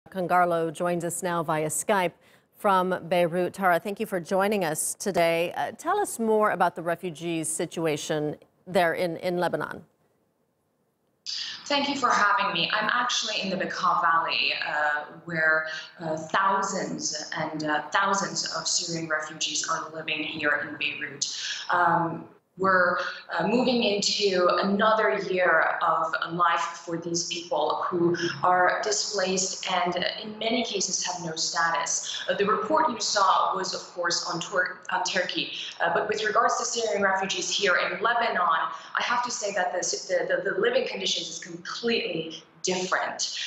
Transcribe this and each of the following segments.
Kangarlou joins us now via Skype from Beirut. Tara, thank you for joining us today. Tell us more about the refugees situation there in Lebanon. Thank you for having me. I'm actually in the Bekaa Valley, where thousands and thousands of Syrian refugees are living here in Beirut. We're moving into another year of life for these people who are displaced and in many cases have no status. The report you saw was, of course, on Turkey. But with regards to Syrian refugees here in Lebanon, I have to say that the living conditions is completely different.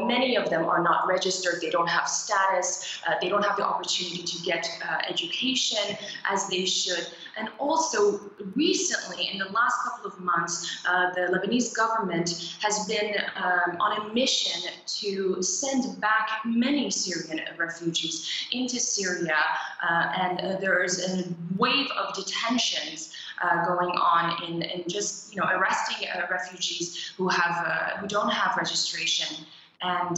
Many of them are not registered, they don't have status, they don't have the opportunity to get education as they should. And also, recently, in the last couple of months, the Lebanese government has been on a mission to send back many Syrian refugees into Syria, and there is a wave of detentions going on in just arresting refugees who don't have registration and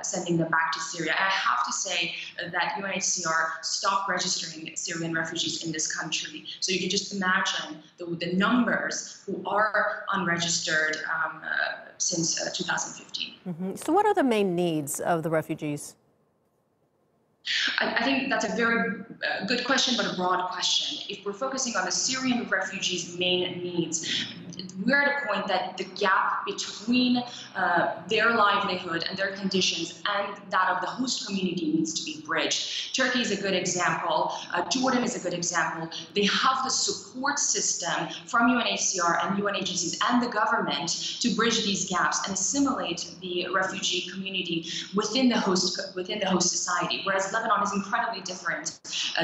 sending them back to Syria. And I have to say that UNHCR stopped registering Syrian refugees in this country. So you can just imagine the numbers who are unregistered since 2015. Mm-hmm. So what are the main needs of the refugees? I think that's a very good question, but a broad question. If we're focusing on the Syrian refugees' main needs, we're at a point that the gap between their livelihood and their conditions and that of the host community needs to be bridged. Turkey is a good example. Jordan is a good example. They have the support system from UNHCR and UN agencies and the government to bridge these gaps and assimilate the refugee community within the host society, whereas Lebanon is incredibly different.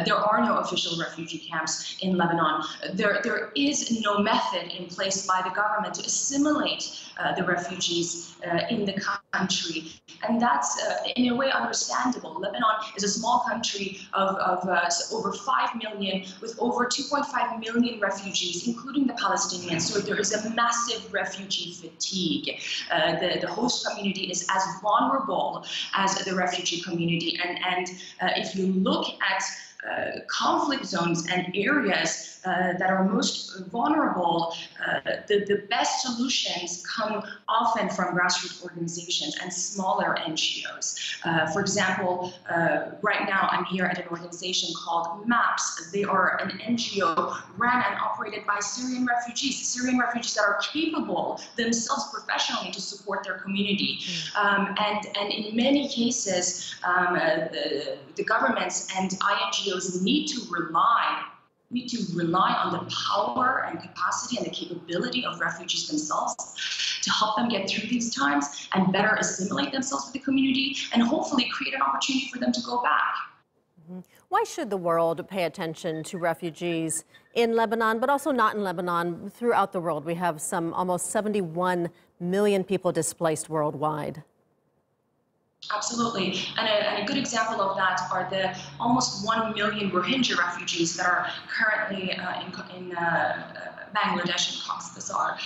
There are no official refugee camps in Lebanon. There is no method in place by the government to assimilate the refugees in the country. And that's in a way understandable. Lebanon is a small country of over 5 million with over 2.5 million refugees, including the Palestinians. So there is a massive refugee fatigue. The host community is as vulnerable as the refugee community. And if you look at conflict zones and areas that are most vulnerable, the best solutions come often from grassroots organizations and smaller NGOs. For example, right now I'm here at an organization called MAPS. They are an NGO run and operated by Syrian refugees that are capable themselves professionally to support their community. And in many cases, the governments and INGOs need to rely on the power and capacity and the capability of refugees themselves to help them get through these times and better assimilate themselves with the community and hopefully create an opportunity for them to go back. Mm-hmm. Why should the world pay attention to refugees in Lebanon, but also not in Lebanon, throughout the world? We have almost 71 million people displaced worldwide. Absolutely. And a good example of that are the almost 1 million Rohingya refugees that are currently in Bangladesh and Cox's Bazar.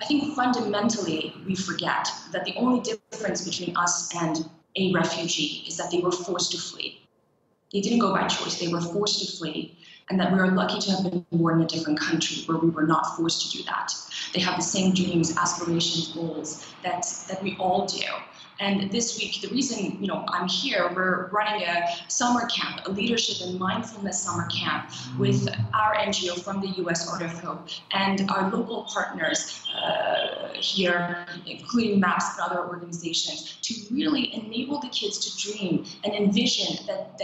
I think fundamentally we forget that the only difference between us and a refugee is that they were forced to flee. They didn't go by choice, they were forced to flee. And that we are lucky to have been born in a different country where we were not forced to do that. They have the same dreams, aspirations, goals that we all do. And this week, the reason I'm here, we're running a summer camp, a leadership and mindfulness summer camp with our NGO from the US, Art of Hope, and our local partners here, including MAPS and other organizations, to really enable the kids to dream and envision that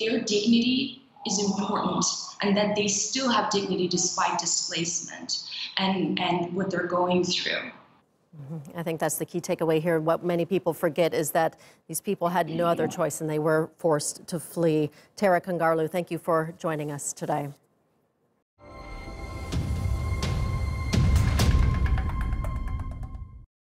their dignity is important and that they still have dignity despite displacement and what they're going through. I think that's the key takeaway here. What many people forget is that these people had no other choice and they were forced to flee. Tara Kangarlou, thank you for joining us today.